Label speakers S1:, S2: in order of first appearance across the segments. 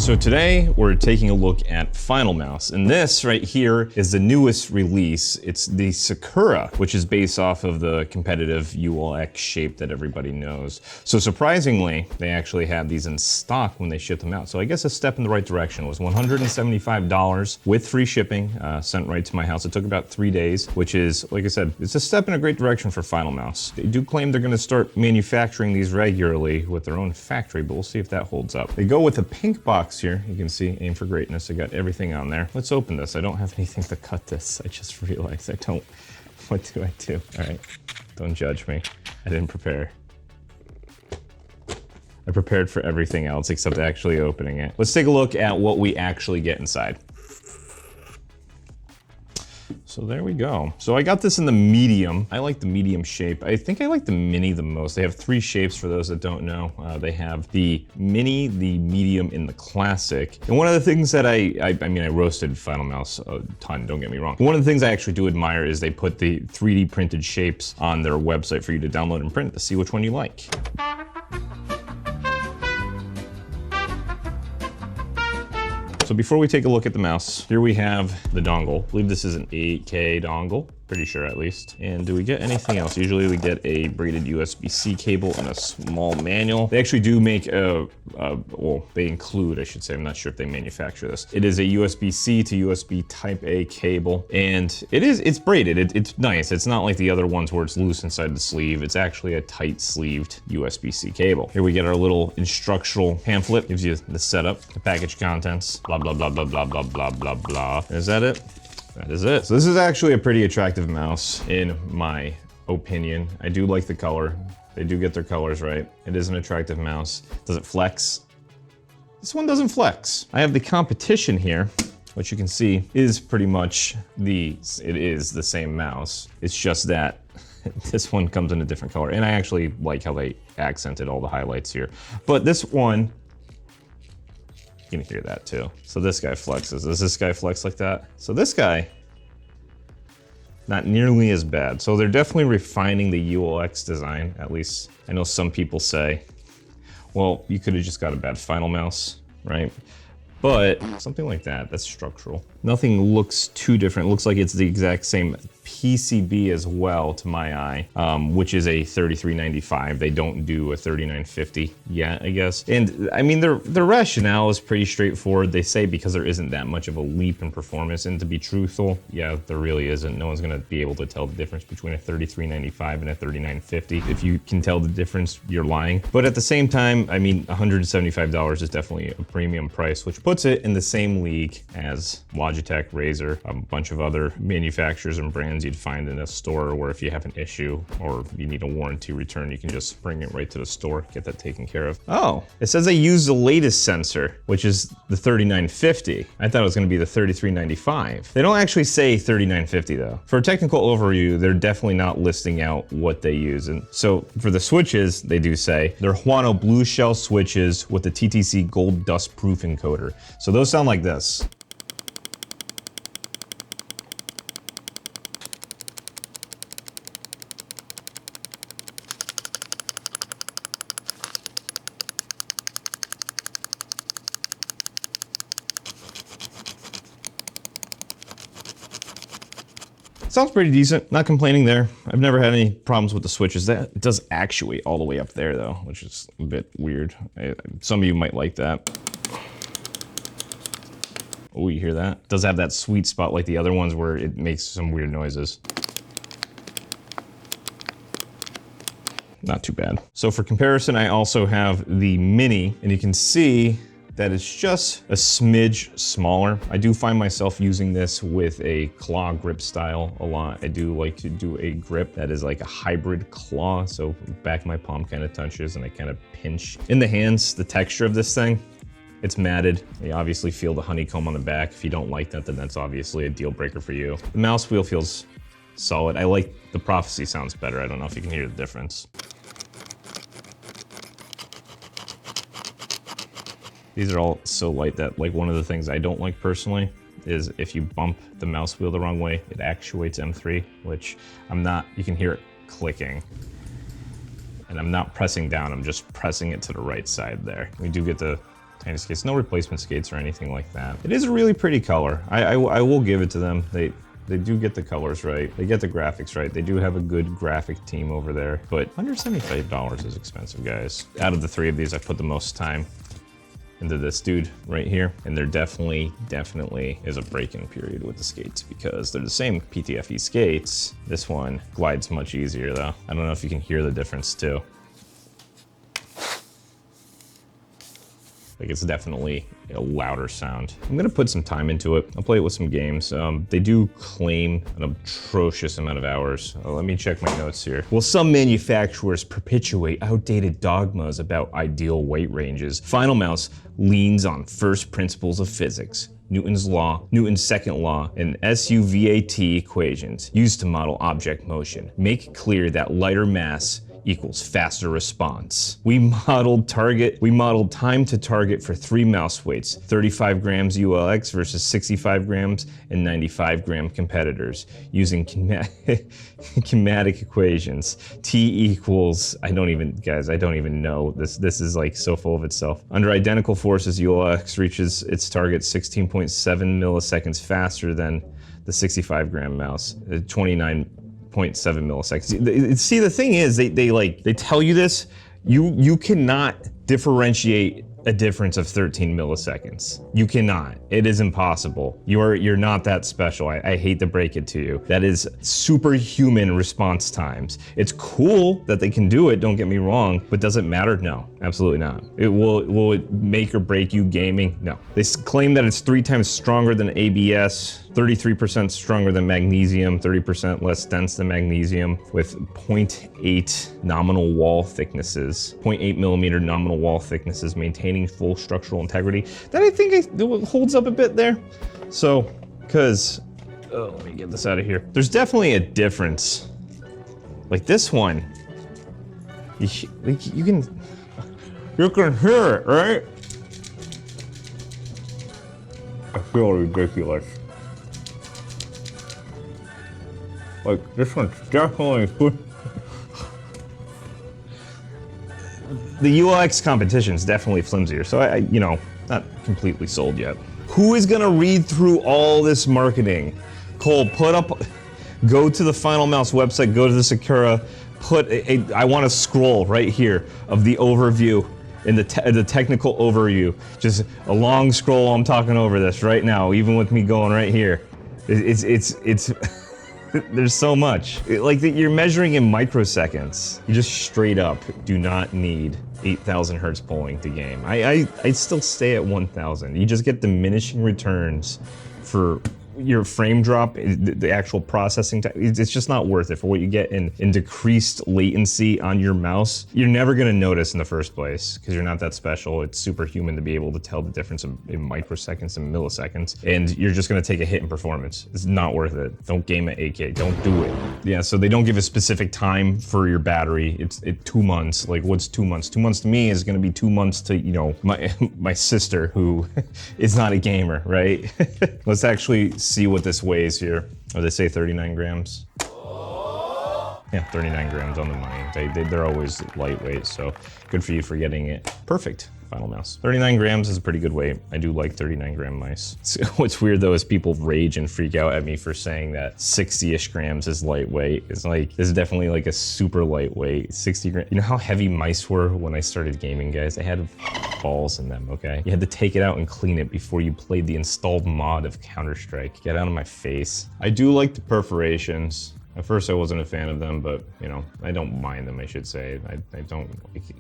S1: So today we're taking a look at Final Mouse, and this right here is the newest release. It's the Sakura, which is based off of the competitive ULX shape that everybody knows. So surprisingly, they actually had these in stock when they shipped them out. So I guess a step in the right direction. It was $175 with free shipping, sent right to my house. It took about 3 days, which is, like I said, it's a step in a great direction for Final Mouse. They do claim they're gonna start manufacturing these regularly with their own factory, but we'll see if that holds up. They go with a pink box here. You can see, aim for greatness. I got everything on there. Let's open this. I don't have anything to cut this. I just realized I don't. What do I do? All right, don't judge me. I didn't prepare. I prepared for everything else except actually opening it. Let's take a look at what we actually get inside. So there we go. So I got this in the medium. I like the medium shape. I think I like the mini the most. They have 3 shapes for those that don't know. They have the mini, the medium, and the classic. And one of the things that I mean, I roasted Final Mouse a ton, don't get me wrong. One of the things I actually do admire is they put the 3D printed shapes on their website for you to download and print to see which one you like. So before we take a look at the mouse, here we have the dongle. I believe this is an 8K dongle, pretty sure at least. And do we get anything else? Usually we get a braided USB-C cable and a small manual. They actually do make well, they include, I should say, I'm not sure if they manufacture this. It is a USB-C to USB Type A cable, and it's braided. It's nice. It's not like the other ones where it's loose inside the sleeve. It's actually a tight sleeved USB-C cable. Here we get our little instructional pamphlet. Gives you the setup, the package contents, blah, blah, blah, blah, blah, blah, blah, blah, blah. Is that it? That is it. So this is actually a pretty attractive mouse in my opinion. I do like the color. They do get their colors right. It is an attractive mouse. Does it flex? This one doesn't flex. I have the competition here, which you can see is pretty much it is the same mouse. It's just that this one comes in a different color. And I actually like how they accented all the highlights here. But this one, you can hear that too. So this guy flexes. Does this guy flex like that? So this guy, not nearly as bad. So they're definitely refining the ULX design, at least I know some people say, well, you could have just got a bad Final Mouse, right? But something like that, that's structural. Nothing looks too different. It looks like it's the exact same PCB as well to my eye, which is a 3395. They don't do a 3950 yet, I guess. And I mean, their rationale is pretty straightforward. They say because there isn't that much of a leap in performance, and to be truthful, yeah, there really isn't. No one's gonna be able to tell the difference between a 3395 and a 3950. If you can tell the difference, you're lying. But at the same time, I mean, $175 is definitely a premium price, which puts it in the same league as Logitech, Razer, a bunch of other manufacturers and brands you'd find in a store, where if you have an issue or you need a warranty return, you can just bring it right to the store, get that taken care of. Oh, it says they use the latest sensor, which is the 3950. I thought it was gonna be the 3395. They don't actually say 3950 though. For a technical overview, they're definitely not listing out what they use. And so for the switches, they do say they're Huano Blue Shell switches with the TTC Gold Dust Proof encoder. So those sound like this. Sounds pretty decent, not complaining there. I've never had any problems with the switches. That it does actuate all the way up there though, which is a bit weird. Some of you might like that. Oh, you hear that? It does have that sweet spot like the other ones where it makes some weird noises. Not too bad. So for comparison, I also have the Mini, and you can see that it's just a smidge smaller. I do find myself using this with a claw grip style a lot. I do like to do a grip that is like a hybrid claw, so back of my palm kind of touches and I kind of pinch. In the hands, the texture of this thing, it's matted. You obviously feel the honeycomb on the back. If you don't like that, then that's obviously a deal breaker for you. The mouse wheel feels solid. I like the Prophecy sounds better. I don't know if you can hear the difference. These are all so light that, like, one of the things I don't like personally is if you bump the mouse wheel the wrong way, it actuates M3, which I'm not, you can hear it clicking. And I'm not pressing down, I'm just pressing it to the right side there. We do get to tiny skates. No replacement skates or anything like that. It is a really pretty color. I will give it to them. They do get the colors right. They get the graphics right. They do have a good graphic team over there, but $175 is expensive, guys. Out of the three of these, I put the most time into this dude right here. And there definitely is a break-in period with the skates because they're the same PTFE skates. This one glides much easier though. I don't know if you can hear the difference too. Like, it's definitely a louder sound. I'm gonna put some time into it. I'll play it with some games. They do claim an atrocious amount of hours. Let me check my notes here. Well, some manufacturers perpetuate outdated dogmas about ideal weight ranges. Final Mouse leans on first principles of physics. Newton's law, Newton's second law, and SUVAT equations used to model object motion. Make clear that lighter mass equals faster response. We modeled time to target for 3 mouse weights, 35 grams ULX versus 65 grams and 95 gram competitors using kinematic equations. T equals, I don't even know. This is like so full of itself. Under identical forces, ULX reaches its target 16.7 milliseconds faster than the 65 gram mouse, 29.7 milliseconds. See, the thing is, they tell you this, you cannot differentiate a difference of 13 milliseconds. You cannot. It is impossible. You're not that special. I hate to break it to you. That is superhuman response times. It's cool that they can do it, don't get me wrong, but does it matter? No, absolutely not. Will it make or break you gaming? No. They claim that it's 3 times stronger than ABS, 33% stronger than magnesium, 30% less dense than magnesium, with 0.8 nominal wall thicknesses, 0.8 millimeter nominal wall thicknesses, maintaining full structural integrity. That I think it holds up a bit there. So, let me get this out of here. There's definitely a difference. Like this one, you can hear it, right? I feel ridiculous. Like, this one's definitely good. The ULX competition is definitely flimsier, so I not completely sold yet. Who is gonna read through all this marketing? Cole, go to the Final Mouse website, go to the Sakura, I want a scroll right here of the overview in the technical overview. Just a long scroll, I'm talking over this right now, even with me going right here. It's there's so much. You're measuring in microseconds. You just straight up do not need 8,000 hertz polling to game. I still stay at 1,000. You just get diminishing returns for your frame drop, the actual processing time. It's just not worth it for what you get in decreased latency on your mouse. You're never gonna notice in the first place because you're not that special. It's superhuman to be able to tell the difference in microseconds and milliseconds, and you're just gonna take a hit in performance. It's not worth it. Don't game at 8K, don't do it. Yeah, so they don't give a specific time for your battery. It's 2 months. Like, what's 2 months? 2 months to me is gonna be 2 months to, my sister who is not a gamer, right? Let's actually see what this weighs here. Oh, they say 39 grams. Yeah, 39 grams on the money. They're always lightweight, so good for you for getting it perfect. Final Mouse. 39 grams is a pretty good weight. I do like 39 gram mice. What's weird though is people rage and freak out at me for saying that 60-ish grams is lightweight. It's like, this is definitely like a super lightweight, 60 grams. You know how heavy mice were when I started gaming, guys? They had balls in them, okay? You had to take it out and clean it before you played the installed mod of Counter-Strike. Get out of my face. I do like the perforations. At first I wasn't a fan of them, but I don't mind them, I should say. I don't,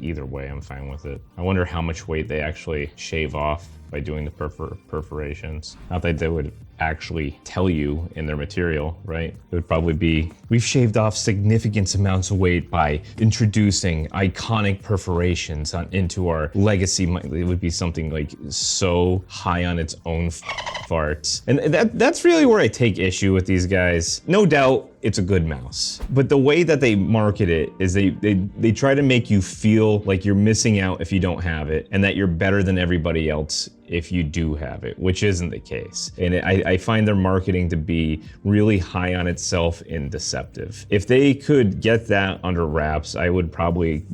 S1: either way, I'm fine with it. I wonder how much weight they actually shave off by doing the perforations. Not that they would actually tell you in their material, right? It would probably be, we've shaved off significant amounts of weight by introducing iconic perforations into our legacy. It would be something like so high on its own farts. And that's really where I take issue with these guys. No doubt it's a good mouse, but the way that they market it is they try to make you feel like you're missing out if you don't have it, and that you're better than everybody else if you do have it, which isn't the case. And I find their marketing to be really high on itself and deceptive. If they could get that under wraps, I would probably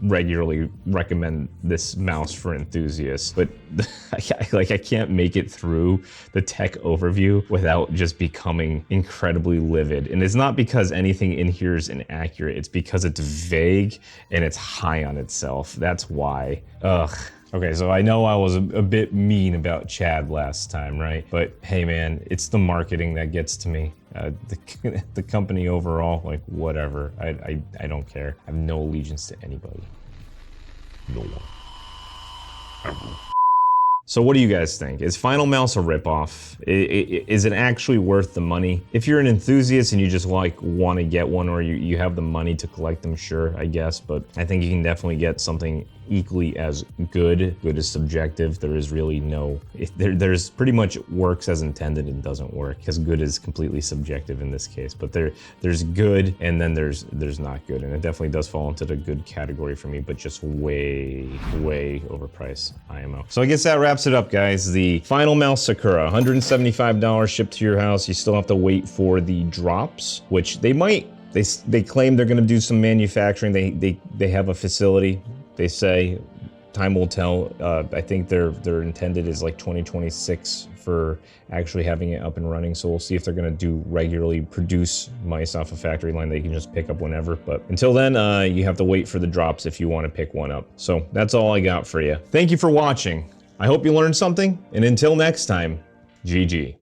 S1: regularly recommend this mouse for enthusiasts, but like I can't make it through the tech overview without just becoming incredibly livid. And it's not because anything in here is inaccurate, it's because it's vague and it's high on itself. That's why. Ugh. Okay, so I know I was a bit mean about Chad last time, right? But hey man, it's the marketing that gets to me. The company overall, like whatever. I don't care. I have no allegiance to anybody. No one. Ever. So what do you guys think? Is Final Mouse a ripoff? Is it actually worth the money? If you're an enthusiast and you just like want to get one, or you have the money to collect them, sure, I guess. But I think you can definitely get something equally as good. Good is subjective. There is really no, there's pretty much works as intended and doesn't work, because good is completely subjective in this case. But there's good and then there's not good, and it definitely does fall into the good category for me, but just way overpriced IMO. So I guess that wraps it up, guys. The Final Mouse Sakura, $175 shipped to your house. You still have to wait for the drops, which they might. They claim they're going to do some manufacturing. They have a facility. They say time will tell. I think their intended is like 2026 for actually having it up and running. So we'll see if they're going to do regularly produce mice off a factory line that you can just pick up whenever. But until then, you have to wait for the drops if you want to pick one up. So that's all I got for you. Thank you for watching. I hope you learned something, and until next time, GG.